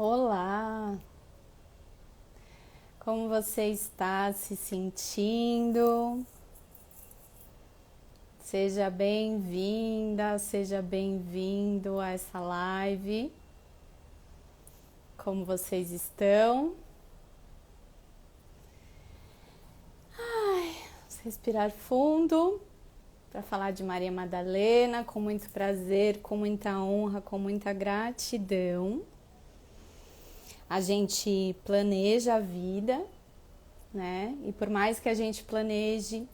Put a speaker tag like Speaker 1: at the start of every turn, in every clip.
Speaker 1: Olá! Como você está se sentindo? Seja bem-vinda, seja bem-vindo a essa live. Como vocês estão? Vamos respirar fundo para falar de Maria Madalena com muito prazer, com muita honra, com muita gratidão. A gente planeja a vida, né? E por mais que a gente planeje,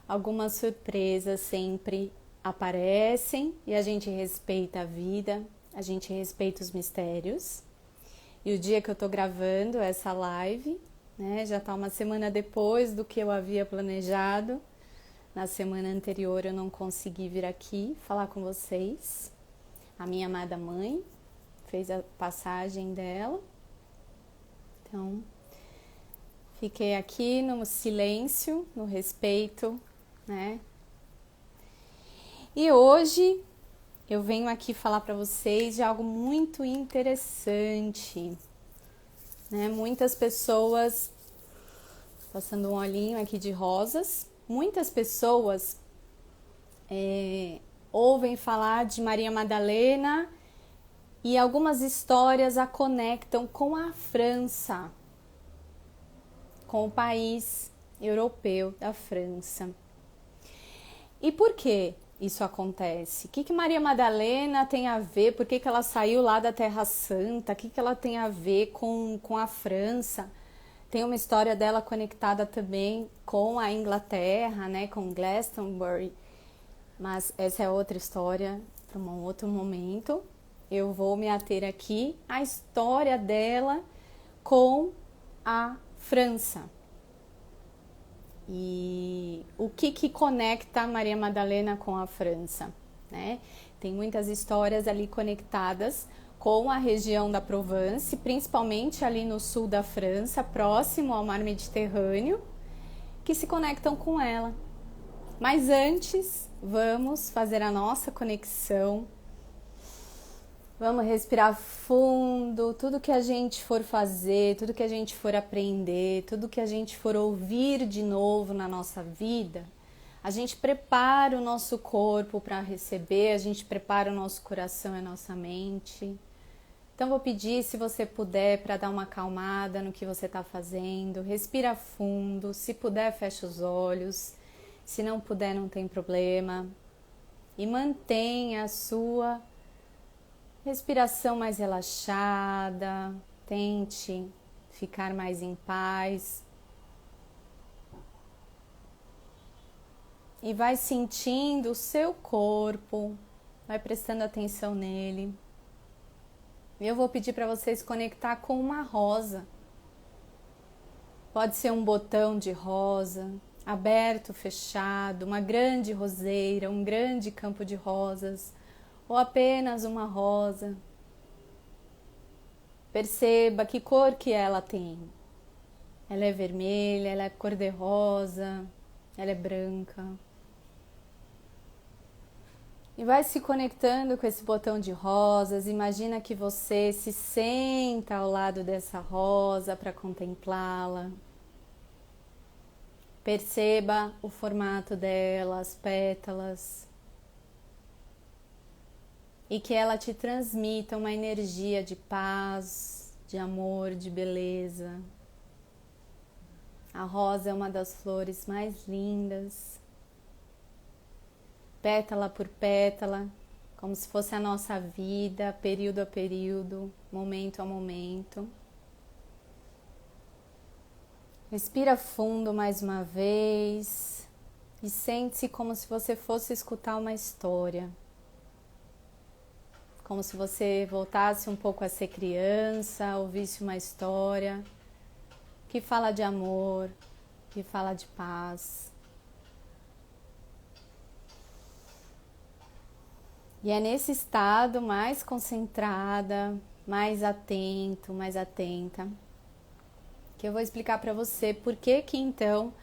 Speaker 1: algumas surpresas sempre aparecem e a gente respeita a vida, a gente respeita os mistérios. E o dia que eu tô gravando essa live, né, já tá uma semana depois do que eu havia planejado. Na semana anterior eu não consegui vir aqui falar com vocês. A minha amada mãe fez a passagem dela. Então, fiquei aqui no silêncio, no respeito, né? E hoje eu venho aqui falar para vocês de algo muito interessante, né? Muitas pessoas, passando um olhinho aqui de rosas, muitas pessoas ouvem falar de Maria Madalena e algumas histórias a conectam com a França, com o país europeu da França. E por que isso acontece? O que Maria Madalena tem a ver? Por que ela saiu lá da Terra Santa? O que ela tem a ver com a França? Tem uma história dela conectada também com a Inglaterra, né? Com Glastonbury. Mas essa é outra história para um outro momento. Eu vou me ater aqui à história dela com a França. E o que conecta Maria Madalena com a França, né? Tem muitas histórias ali conectadas com a região da Provence, principalmente ali no sul da França, próximo ao mar Mediterrâneo, que se conectam com ela. Mas antes, vamos fazer a nossa conexão. Vamos respirar fundo, tudo que a gente for fazer, tudo que a gente for aprender, tudo que a gente for ouvir de novo na nossa vida, a gente prepara o nosso corpo para receber, a gente prepara o nosso coração e a nossa mente. Então vou pedir, se você puder, para dar uma acalmada no que você está fazendo, respira fundo, se puder fecha os olhos, se não puder não tem problema e mantenha a sua respiração mais relaxada, tente ficar mais em paz. E vai sentindo o seu corpo, vai prestando atenção nele. Eu vou pedir para vocês conectar com uma rosa. Pode ser um botão de rosa, aberto, fechado, uma grande roseira, um grande campo de rosas, ou apenas uma rosa. Perceba que cor que ela tem. Ela é vermelha, ela é cor-de-rosa, ela é branca. E vai se conectando com esse botão de rosas. Imagina que você se senta ao lado dessa rosa para contemplá-la. Perceba o formato dela, as pétalas. E que ela te transmita uma energia de paz, de amor, de beleza. A rosa é uma das flores mais lindas. Pétala por pétala, como se fosse a nossa vida, período a período, momento a momento. Respira fundo mais uma vez e sente-se como se você fosse escutar uma história. Como se você voltasse um pouco a ser criança, ouvisse uma história que fala de amor, que fala de paz. E é nesse estado mais concentrada, mais atento, mais atenta, que eu vou explicar para você por que então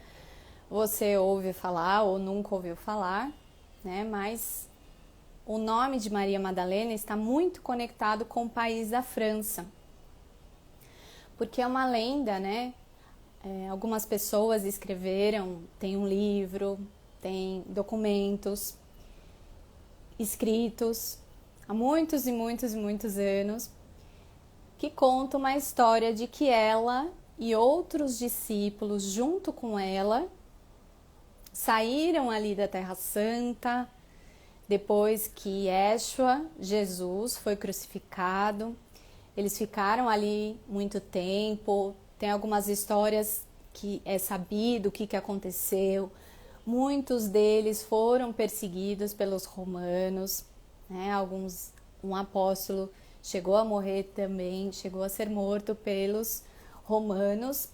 Speaker 1: você ouve falar ou nunca ouviu falar, né? Mas o nome de Maria Madalena está muito conectado com o país da França. porque é uma lenda, né? Algumas pessoas escreveram, tem um livro, tem documentos escritos há muitos e muitos e muitos anos, que conta uma história de que ela e outros discípulos junto com ela saíram ali da Terra Santa depois que Yeshua, Jesus, foi crucificado. Eles ficaram ali muito tempo. Tem algumas histórias que é sabido o que aconteceu. Muitos deles foram perseguidos pelos romanos, né? Um apóstolo chegou a morrer também, chegou a ser morto pelos romanos.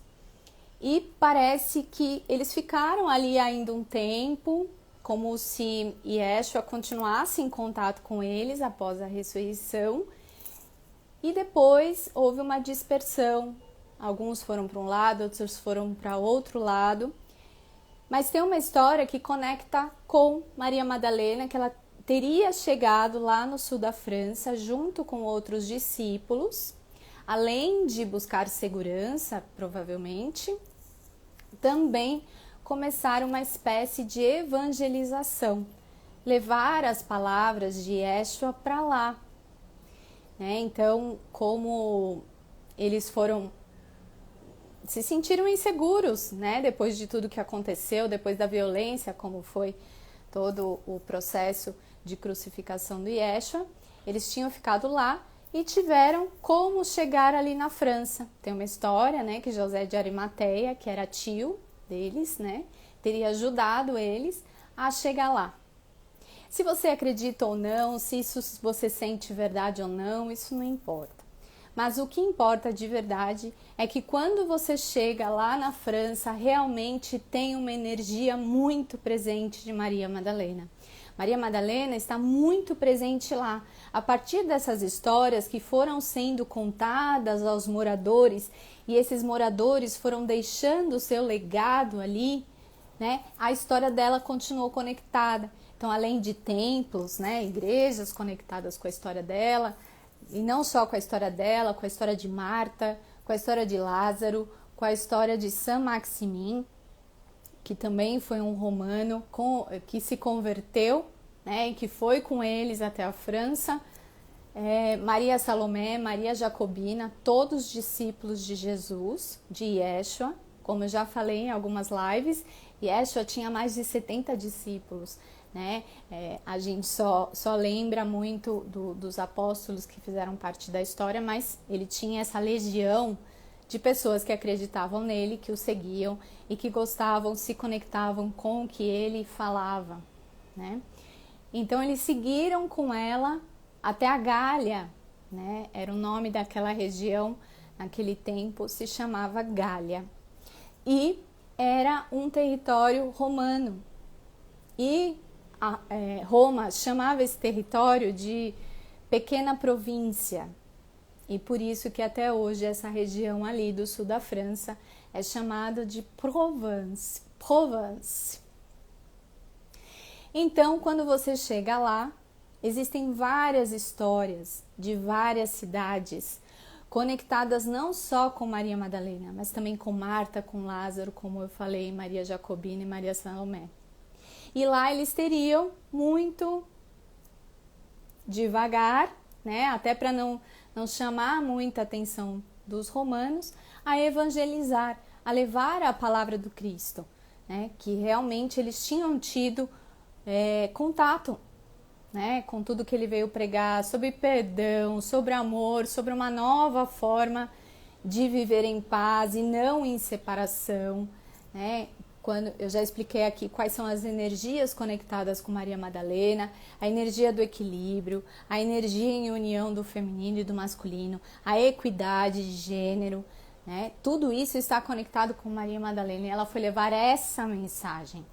Speaker 1: E parece que eles ficaram ali ainda um tempo, como se Yeshua continuasse em contato com eles após a ressurreição. E depois houve uma dispersão. Alguns foram para um lado, outros foram para outro lado. Mas tem uma história que conecta com Maria Madalena, que ela teria chegado lá no sul da França junto com outros discípulos, além de buscar segurança, provavelmente, também começar uma espécie de evangelização, levar as palavras de Yeshua para lá. Então, como eles se sentiram inseguros, né? Depois de tudo que aconteceu, depois da violência, como foi todo o processo de crucificação do Yeshua, eles tinham ficado lá e tiveram como chegar ali na França. Tem uma história, né, que José de Arimateia, que era tio deles, né, teria ajudado eles a chegar lá. Se você acredita ou não, se isso você sente verdade ou não, isso não importa. Mas o que importa de verdade é que quando você chega lá na França, realmente tem uma energia muito presente de Maria Madalena. Maria Madalena está muito presente lá. A partir dessas histórias que foram sendo contadas aos moradores, e esses moradores foram deixando o seu legado ali, né? A história dela continuou conectada. Então, além de templos, né, igrejas conectadas com a história dela, e não só com a história dela, com a história de Marta, com a história de Lázaro, com a história de Saint Maximin, que também foi um romano que se converteu, né, e que foi com eles até a França, Maria Salomé, Maria Jacobina, todos discípulos de Jesus, de Yeshua. Como eu já falei em algumas lives, Yeshua tinha mais de 70 discípulos, né? A gente só lembra muito dos apóstolos que fizeram parte da história, mas ele tinha essa legião de pessoas que acreditavam nele, que o seguiam e que gostavam, se conectavam com o que ele falava, né? Então eles seguiram com ela até a Gália, né? Era o nome daquela região, naquele tempo se chamava Gália. E era um território romano. E Roma chamava esse território de pequena província. E por isso que até hoje essa região ali do sul da França é chamada de Provence. Provence. Então, quando você chega lá, existem várias histórias de várias cidades conectadas não só com Maria Madalena, mas também com Marta, com Lázaro, como eu falei, Maria Jacobina e Maria Salomé. E lá eles teriam muito devagar, né, até para não chamar muita atenção dos romanos, a evangelizar, a levar a palavra do Cristo, né, que realmente eles tinham tido contato, né, com tudo que ele veio pregar sobre perdão, sobre amor, sobre uma nova forma de viver em paz e não em separação, né? Quando eu já expliquei aqui quais são as energias conectadas com Maria Madalena, a energia do equilíbrio, a energia em união do feminino e do masculino, a equidade de gênero, né? Tudo isso está conectado com Maria Madalena e ela foi levar essa mensagem,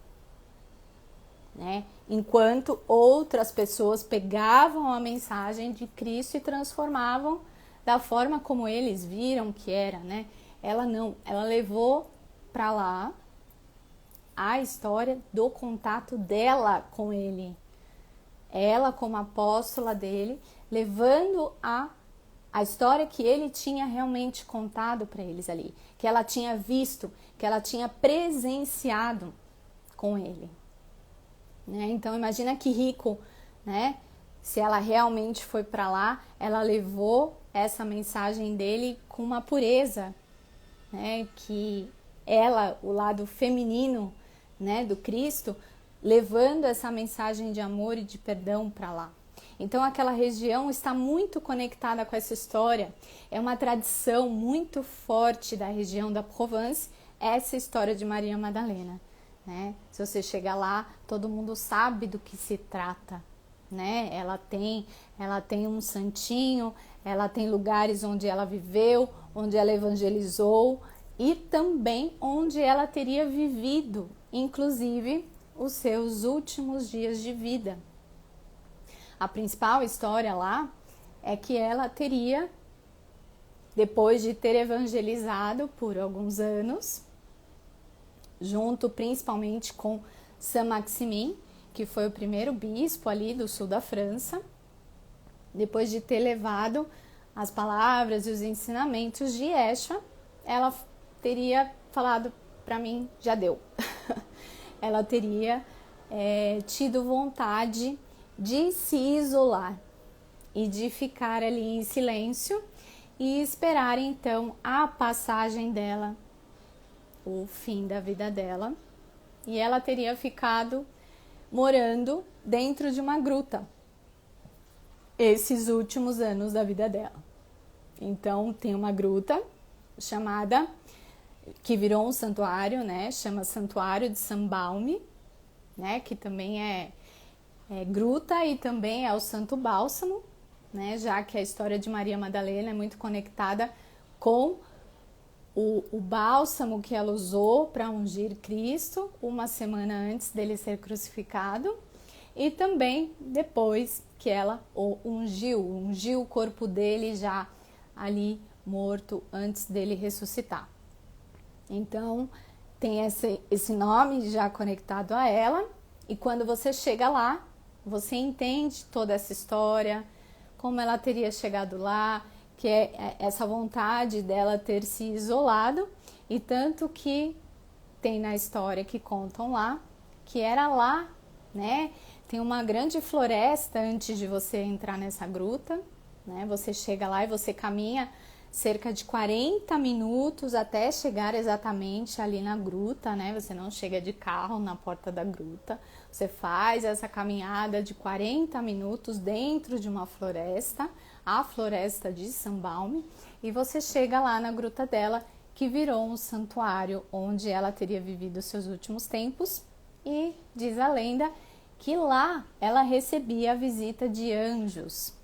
Speaker 1: né? Enquanto outras pessoas pegavam a mensagem de Cristo e transformavam da forma como eles viram que era, né? Ela não, ela levou para lá a história do contato dela com ele. Ela como apóstola dele, levando a a história que ele tinha realmente contado para eles ali, que ela tinha visto, que ela tinha presenciado com ele. Né? Então imagina que rico, né? Se ela realmente foi para lá, ela levou essa mensagem dele com uma pureza, né? Que ela, o lado feminino, né, do Cristo, levando essa mensagem de amor e de perdão para lá. Então aquela região está muito conectada com essa história. É uma tradição muito forte da região da Provence, essa história de Maria Madalena. Né? Se você chegar lá, todo mundo sabe do que se trata. Né? Ela tem um santinho, ela tem lugares onde ela viveu, onde ela evangelizou e também onde ela teria vivido, inclusive, os seus últimos dias de vida. A principal história lá é que ela teria, depois de ter evangelizado por alguns anos, junto principalmente com Saint-Maximin, que foi o primeiro bispo ali do sul da França, depois de ter levado as palavras e os ensinamentos de Yeshua, ela teria falado para mim, já deu. Ela teria tido vontade de se isolar e de ficar ali em silêncio e esperar então a passagem dela, o fim da vida dela, e ela teria ficado morando dentro de uma gruta esses últimos anos da vida dela. Então tem uma gruta chamada, que virou um santuário, né? Chama Santuário de Saint-Baume, né? Que também é gruta e também é o Santo Bálsamo, né? Já que a história de Maria Madalena é muito conectada com o bálsamo que ela usou para ungir Cristo uma semana antes dele ser crucificado e também depois que ela o ungiu o corpo dele já ali morto antes dele ressuscitar. Então tem esse nome já conectado a ela e quando você chega lá, você entende toda essa história, como ela teria chegado lá, que é essa vontade dela ter se isolado, e tanto que tem na história que contam lá, que era lá, né? Tem uma grande floresta antes de você entrar nessa gruta, né? Você chega lá e você caminha cerca de 40 minutos até chegar exatamente ali na gruta, né? Você não chega de carro na porta da gruta, você faz essa caminhada de 40 minutos dentro de uma floresta, a floresta de Saint-Baume, e você chega lá na gruta dela, que virou um santuário onde ela teria vivido seus últimos tempos, e diz a lenda que lá ela recebia a visita de anjos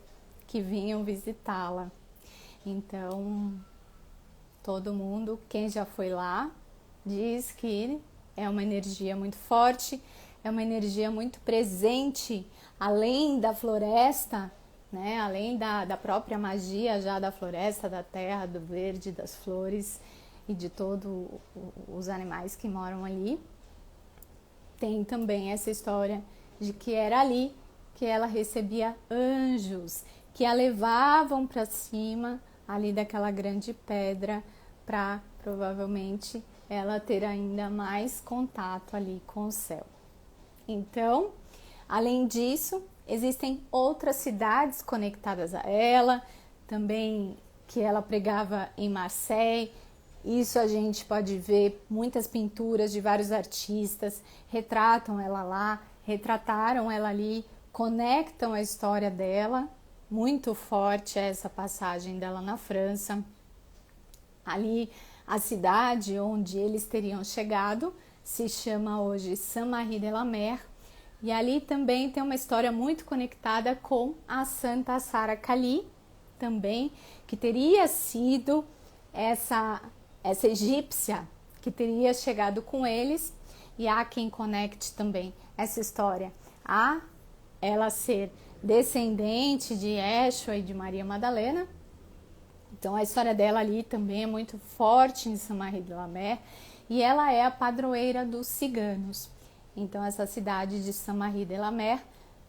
Speaker 1: que vinham visitá-la. Então, todo mundo, quem já foi lá, diz que é uma energia muito forte, é uma energia muito presente, além da floresta, né? Além da própria magia já da floresta, da terra, do verde, das flores e de todos os animais que moram ali. Tem também essa história de que era ali que ela recebia anjos, que a levavam para cima ali daquela grande pedra para provavelmente ela ter ainda mais contato ali com o céu. Então, além disso, existem outras cidades conectadas a ela, também que ela pregava em Marseille. Isso a gente pode ver, muitas pinturas de vários artistas retratam ela lá, retrataram ela ali, conectam a história dela. Muito forte essa passagem dela na França. Ali, a cidade onde eles teriam chegado se chama hoje Saint-Marie-de-la-Mer. E ali também tem uma história muito conectada com a Santa Sara Cali, também, que teria sido essa egípcia que teria chegado com eles. E há quem conecte também essa história a ela ser descendente de Yeshua e de Maria Madalena. Então a história dela ali também é muito forte em Saint-Marie-de-la-Mer e ela é a padroeira dos ciganos. Então essa cidade de Saint-Marie-de-la-Mer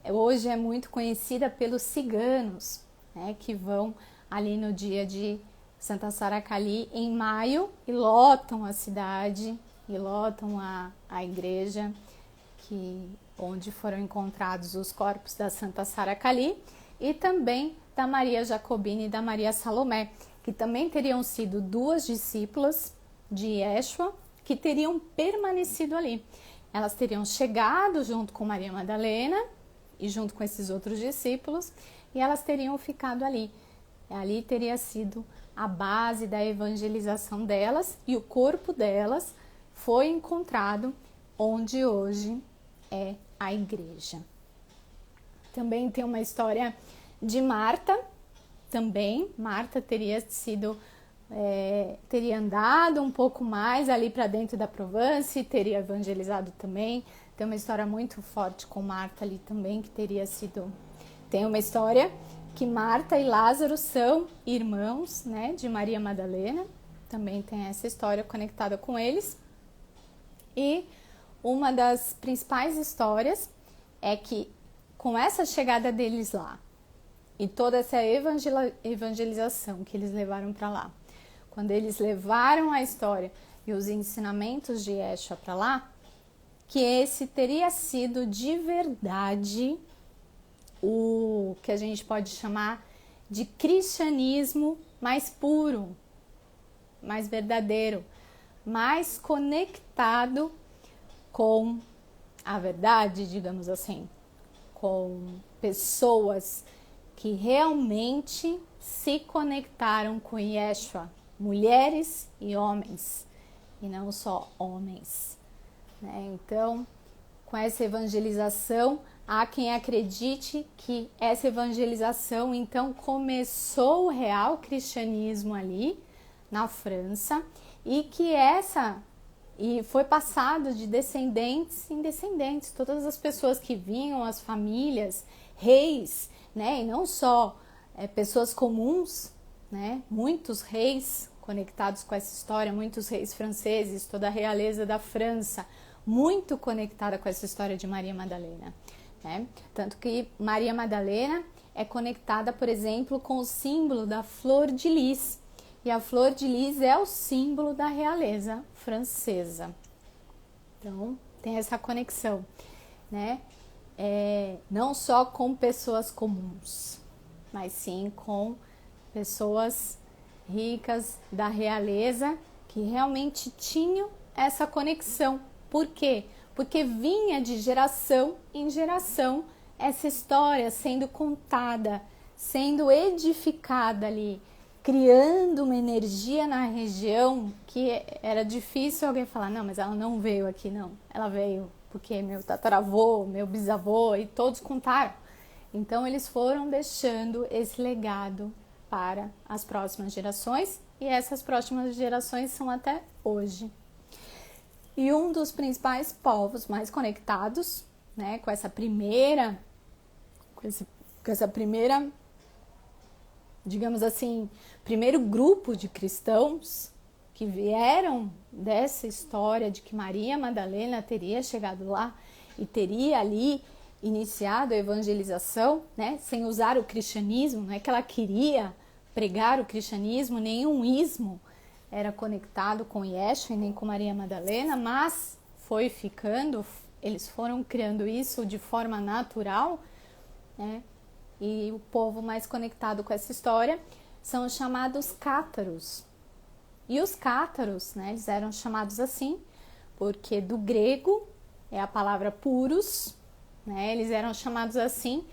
Speaker 1: hoje é muito conhecida pelos ciganos, né, que vão ali no dia de Santa Sara Kali em maio e lotam a cidade e lotam a igreja onde foram encontrados os corpos da Santa Sara Kali e também da Maria Jacobina e da Maria Salomé, que também teriam sido duas discípulas de Yeshua, que teriam permanecido ali. Elas teriam chegado junto com Maria Madalena e junto com esses outros discípulos, e elas teriam ficado ali. Ali teria sido a base da evangelização delas, e o corpo delas foi encontrado onde hoje é a igreja. Também tem uma história de Marta, também. Marta teria andado um pouco mais ali para dentro da Provence, teria evangelizado também. Tem uma história muito forte com Marta ali também, que teria sido... Tem uma história que Marta e Lázaro são irmãos, né, de Maria Madalena. Também tem essa história conectada com eles. E uma das principais histórias é que com essa chegada deles lá e toda essa evangelização que eles levaram para lá, quando eles levaram a história e os ensinamentos de Yeshua para lá, que esse teria sido de verdade o que a gente pode chamar de cristianismo mais puro, mais verdadeiro, mais conectado com a verdade, digamos assim, com pessoas que realmente se conectaram com Yeshua, mulheres e homens, e não só homens, né? Então, com essa evangelização, há quem acredite que essa evangelização, então, começou o real cristianismo ali na França, e foi passado de descendentes em descendentes, todas as pessoas que vinham, as famílias, reis, né, e não só pessoas comuns, né, muitos reis conectados com essa história, muitos reis franceses, toda a realeza da França, muito conectada com essa história de Maria Madalena, né? Tanto que Maria Madalena é conectada, por exemplo, com o símbolo da flor de lis, e a flor de lis é o símbolo da realeza francesa. Então, tem essa conexão, né? Não só com pessoas comuns, mas sim com pessoas ricas da realeza que realmente tinham essa conexão. Por quê? Porque vinha de geração em geração essa história sendo contada, sendo edificada ali, criando uma energia na região que era difícil alguém falar, não, mas ela não veio aqui, não. Ela veio porque meu tataravô, meu bisavô, e todos contaram. Então, eles foram deixando esse legado para as próximas gerações, e essas próximas gerações são até hoje. E um dos principais povos mais conectados, né, com essa primeira, digamos assim, primeiro grupo de cristãos que vieram dessa história de que Maria Madalena teria chegado lá e teria ali iniciado a evangelização, né, sem usar o cristianismo, não é que ela queria pregar o cristianismo, nenhum ismo era conectado com Yeshua e nem com Maria Madalena, mas foi ficando, eles foram criando isso de forma natural, né? E o povo mais conectado com essa história são os chamados cátaros. E os cátaros, né, eles eram chamados assim porque do grego é a palavra puros, né? Eles eram chamados assim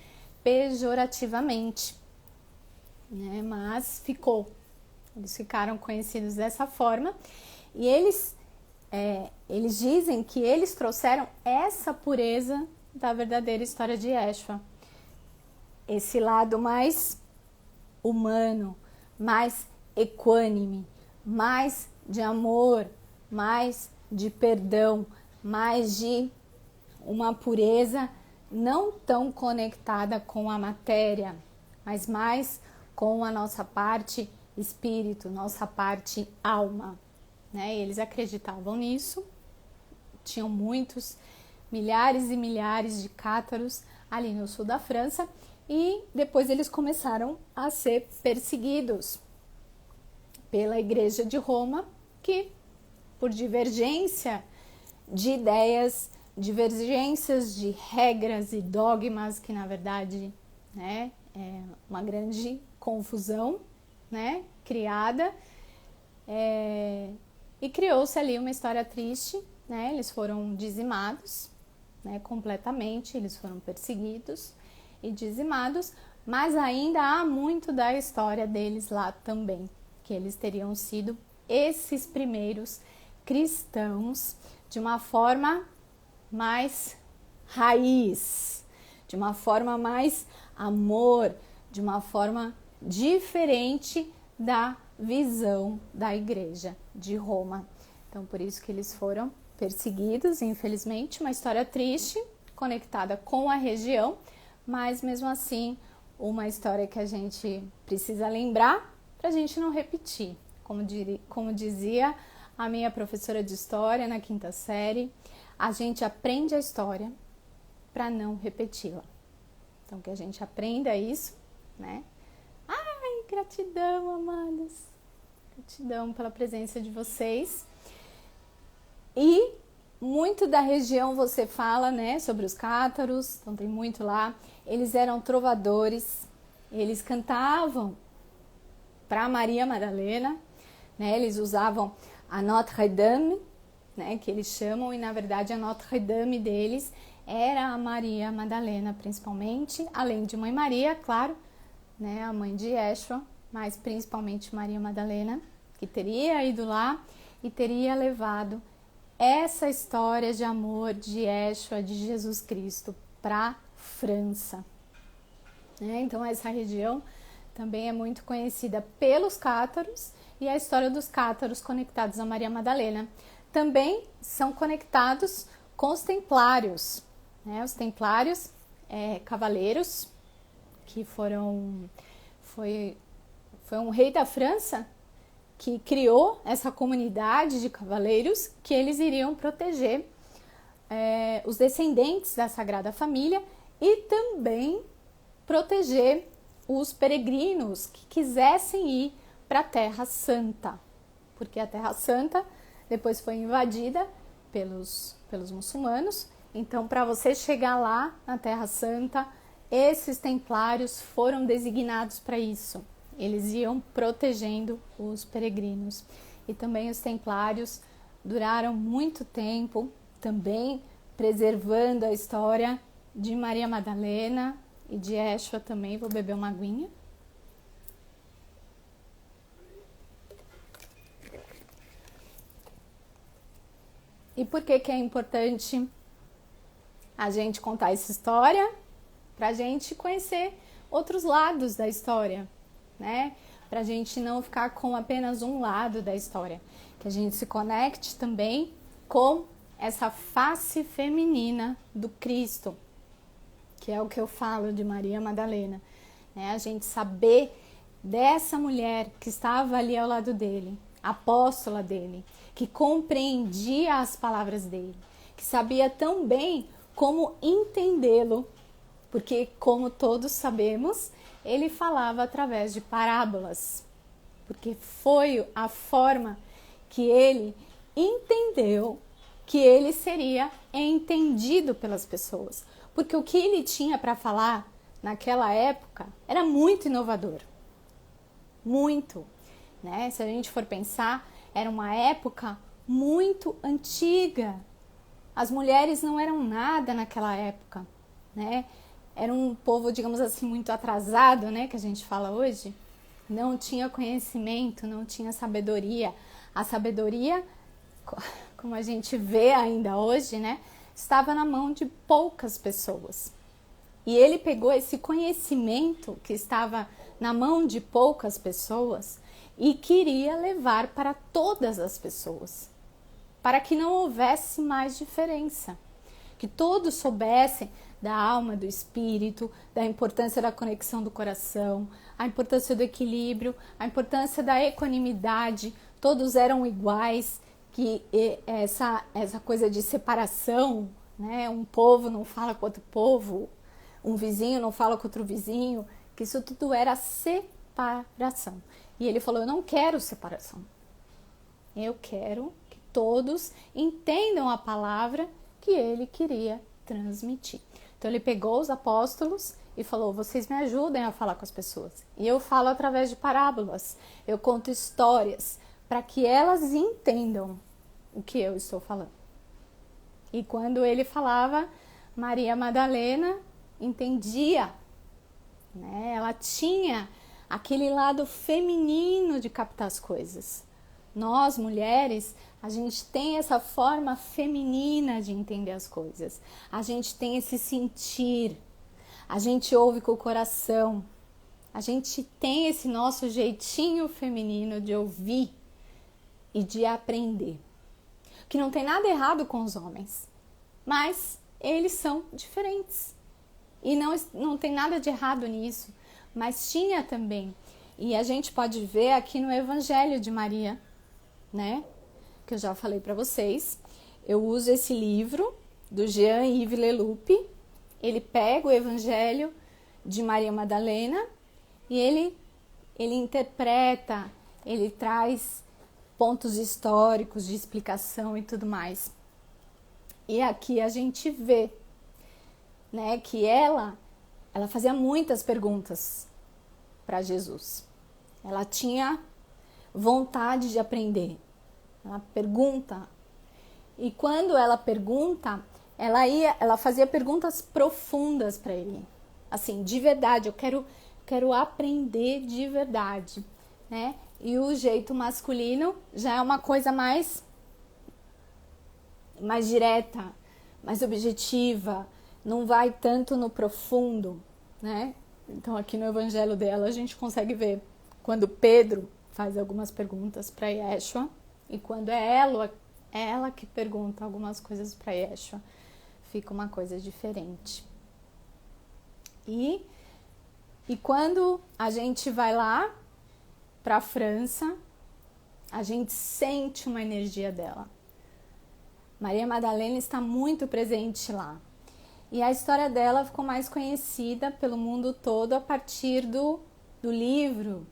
Speaker 1: pejorativamente, né? Mas eles ficaram conhecidos dessa forma, e eles dizem que eles trouxeram essa pureza da verdadeira história de Yeshua, esse lado mais humano, mais equânime, mais de amor, mais de perdão, mais de uma pureza não tão conectada com a matéria, mas mais com a nossa parte espírito, nossa parte alma, né? E eles acreditavam nisso. Tinham milhares e milhares de cátaros ali no sul da França, e depois eles começaram a ser perseguidos pela Igreja de Roma, que por divergência de ideias, divergências de regras e dogmas, que na verdade, né, é uma grande confusão, né, criada, e criou-se ali uma história triste, né, eles foram dizimados, né, completamente, eles foram perseguidos e dizimados, mas ainda há muito da história deles lá também, que eles teriam sido esses primeiros cristãos de uma forma mais raiz, de uma forma mais amor, de uma forma diferente da visão da Igreja de Roma. Então, por isso que eles foram perseguidos, infelizmente, uma história triste, conectada com a região, mas mesmo assim, uma história que a gente precisa lembrar para a gente não repetir. Como dizia a minha professora de história na quinta série, a gente aprende a história para não repeti-la. Então, que a gente aprenda isso, né? Ai, gratidão, amados. Gratidão pela presença de vocês. E muito da região você fala, né, sobre os cátaros, então tem muito lá. Eles eram trovadores, eles cantavam para Maria Madalena, né? Eles usavam a Notre Dame, né, que eles chamam, e na verdade a Notre Dame deles era a Maria Madalena, principalmente, além de Mãe Maria, claro, né, a mãe de Yeshua, mas principalmente Maria Madalena, que teria ido lá e teria levado essa história de amor de Yeshua, de Jesus Cristo, para a França. Então essa região também é muito conhecida pelos cátaros, e a história dos cátaros conectados a Maria Madalena também são conectados com os templários, né? Os templários, cavaleiros, que foi um rei da França que criou essa comunidade de cavaleiros que eles iriam proteger os descendentes da Sagrada Família e também proteger os peregrinos que quisessem ir para a Terra Santa, porque a Terra Santa depois foi invadida pelos muçulmanos. Então, para você chegar lá na Terra Santa, esses templários foram designados para isso. Eles iam protegendo os peregrinos. E também os templários duraram muito tempo, também preservando a história de Maria Madalena e de Yeshua também. Vou beber uma aguinha. E por que é importante a gente contar essa história? Para a gente conhecer outros lados da história, né? Para a gente não ficar com apenas um lado da história. Que a gente se conecte também com essa face feminina do Cristo, que é o que eu falo de Maria Madalena, né? A gente saber dessa mulher que estava ali ao lado dele, apóstola dele, que compreendia as palavras dele, que sabia tão bem como entendê-lo, porque, como todos sabemos, ele falava através de parábolas, porque foi a forma que ele entendeu que ele seria entendido pelas pessoas, porque o que ele tinha para falar naquela época era muito inovador, muito, né? Se a gente for pensar, era uma época muito antiga. As mulheres não eram nada naquela época, né? Era um povo, digamos assim, muito atrasado, né? Que a gente fala hoje. Não tinha conhecimento, não tinha sabedoria. A sabedoria, como a gente vê ainda hoje, né? Estava na mão de poucas pessoas. E ele pegou esse conhecimento que estava na mão de poucas pessoas e queria levar para todas as pessoas, para que não houvesse mais diferença, que todos soubessem da alma, do espírito, da importância da conexão do coração, a importância do equilíbrio, a importância da equanimidade. Todos eram iguais, que essa coisa de separação, né? Um povo não fala com outro povo, um vizinho não fala com outro vizinho, que isso tudo era separação. E ele falou, eu não quero separação. Eu quero que todos entendam a palavra que ele queria transmitir. Então ele pegou os apóstolos e falou, vocês me ajudem a falar com as pessoas. E eu falo através de parábolas, eu conto histórias para que elas entendam o que eu estou falando. E quando ele falava, Maria Madalena entendia, né? Ela tinha aquele lado feminino de captar as coisas. Nós, mulheres, a gente tem essa forma feminina de entender as coisas. A gente tem esse sentir. A gente ouve com o coração. A gente tem esse nosso jeitinho feminino de ouvir e de aprender. Que não tem nada errado com os homens, mas eles são diferentes. E não tem nada de errado nisso, mas tinha também. E a gente pode ver aqui no Evangelho de Maria, né? Que eu já falei para vocês. Eu uso esse livro do Jean-Yves Leloup. Ele pega o Evangelho de Maria Madalena e ele interpreta, ele traz pontos históricos de explicação e tudo mais. E aqui a gente vê, né, que ela fazia muitas perguntas para Jesus. Ela tinha vontade de aprender. Ela pergunta. E quando ela pergunta, ela fazia perguntas profundas para ele. Assim, de verdade, eu quero aprender de verdade, né? E o jeito masculino já é uma coisa mais direta, mais objetiva, não vai tanto no profundo, né? Então aqui no Evangelho dela a gente consegue ver quando Pedro faz algumas perguntas para Yeshua e quando é ela que pergunta algumas coisas para Yeshua, fica uma coisa diferente. E quando a gente vai lá para a França, a gente sente uma energia dela. Maria Madalena está muito presente lá. E a história dela ficou mais conhecida pelo mundo todo a partir do livro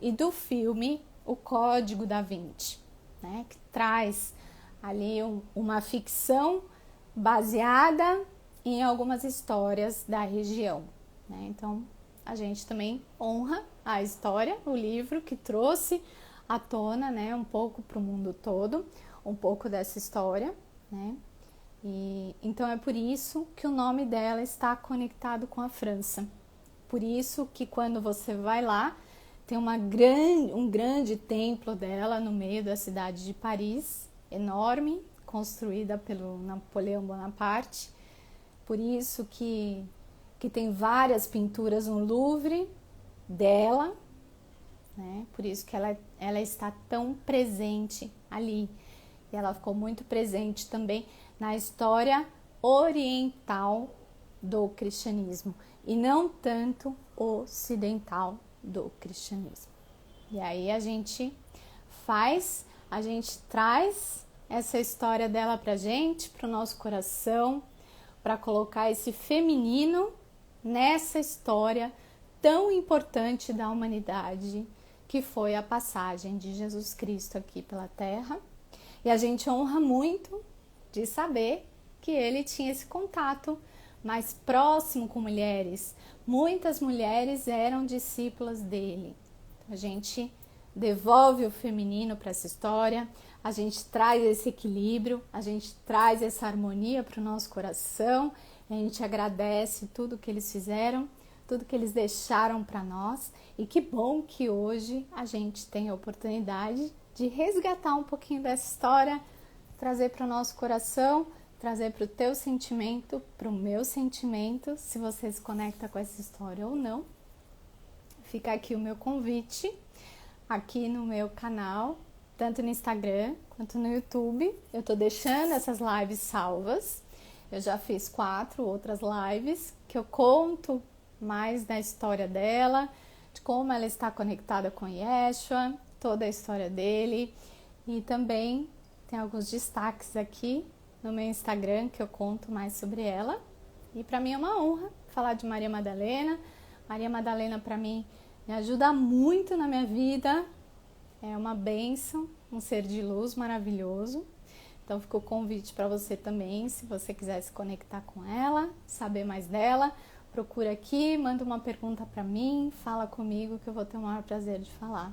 Speaker 1: e do filme O Código da Vinci, né? Que traz ali uma ficção baseada em algumas histórias da região, né? Então, a gente também honra a história, o livro que trouxe à tona, né, um pouco para o mundo todo, um pouco dessa história, né? E então é por isso que o nome dela está conectado com a França. Por isso que quando você vai lá, tem um grande templo dela no meio da cidade de Paris, enorme, construída pelo Napoleão Bonaparte. Por isso que tem várias pinturas no Louvre dela, né? Por isso que ela está tão presente ali. E ela ficou muito presente também na história oriental do cristianismo e não tanto ocidental do cristianismo. E aí a gente traz essa história dela pra gente, pro nosso coração, para colocar esse feminino nessa história tão importante da humanidade, que foi a passagem de Jesus Cristo aqui pela Terra. E a gente honra muito de saber que ele tinha esse contato mais próximo com mulheres. Muitas mulheres eram discípulas dele. A gente devolve o feminino para essa história, a gente traz esse equilíbrio, a gente traz essa harmonia para o nosso coração, a gente agradece tudo que eles fizeram, tudo que eles deixaram para nós. E que bom que hoje a gente tem a oportunidade de resgatar um pouquinho dessa história, trazer para o nosso coração, trazer para o teu sentimento, para o meu sentimento, se você se conecta com essa história ou não. Fica aqui o meu convite, aqui no meu canal, tanto no Instagram quanto no YouTube. Eu tô deixando essas lives salvas. Eu já fiz 4 outras lives que eu conto mais da história dela, de como ela está conectada com Yeshua, toda a história dele. E também tem alguns destaques aqui no meu Instagram que eu conto mais sobre ela. E para mim é uma honra falar de Maria Madalena. Maria Madalena, para mim, me ajuda muito na minha vida. É uma bênção, um ser de luz maravilhoso. Então, fica o convite para você também, se você quiser se conectar com ela, saber mais dela, procura aqui, manda uma pergunta para mim, fala comigo que eu vou ter o maior prazer de falar.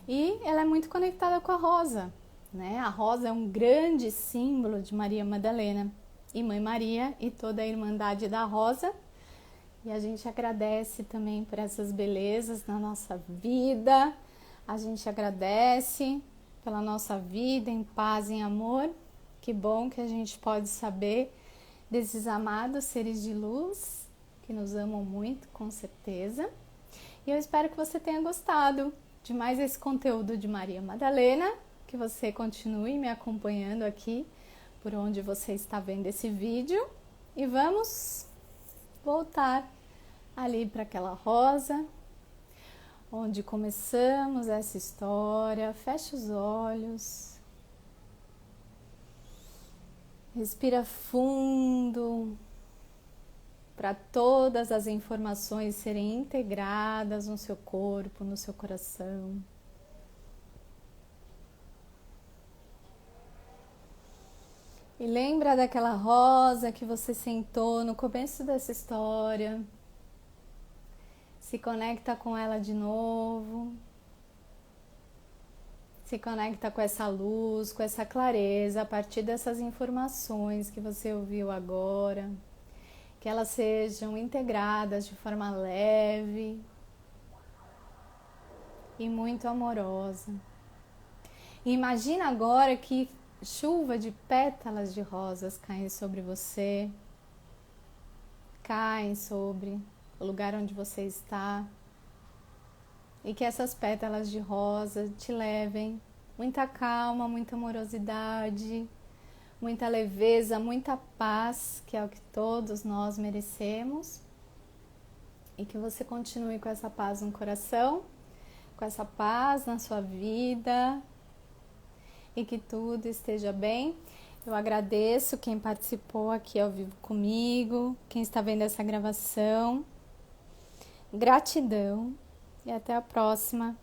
Speaker 1: E ela é muito conectada com a rosa, né? A rosa é um grande símbolo de Maria Madalena e Mãe Maria e toda a Irmandade da Rosa. E a gente agradece também por essas belezas na nossa vida. A gente agradece pela nossa vida em paz e em amor. Que bom que a gente pode saber desses amados seres de luz que nos amam muito, com certeza. E eu espero que você tenha gostado de mais esse conteúdo de Maria Madalena, que você continue me acompanhando aqui por onde você está vendo esse vídeo. E vamos voltar ali para aquela rosa, onde começamos essa história. Fecha os olhos, respira fundo, para todas as informações serem integradas no seu corpo, no seu coração. E lembra daquela rosa que você sentou no começo dessa história. Se conecta com ela de novo. Se conecta com essa luz, com essa clareza, a partir dessas informações que você ouviu agora. Que elas sejam integradas de forma leve e muito amorosa. E imagina agora que chuva de pétalas de rosas caem sobre você, caem sobre o lugar onde você está, e que essas pétalas de rosa te levem muita calma, muita amorosidade, muita leveza, muita paz, que é o que todos nós merecemos. E que você continue com essa paz no coração, com essa paz na sua vida, e que tudo esteja bem. Eu agradeço quem participou aqui ao vivo comigo, quem está vendo essa gravação. Gratidão e até a próxima.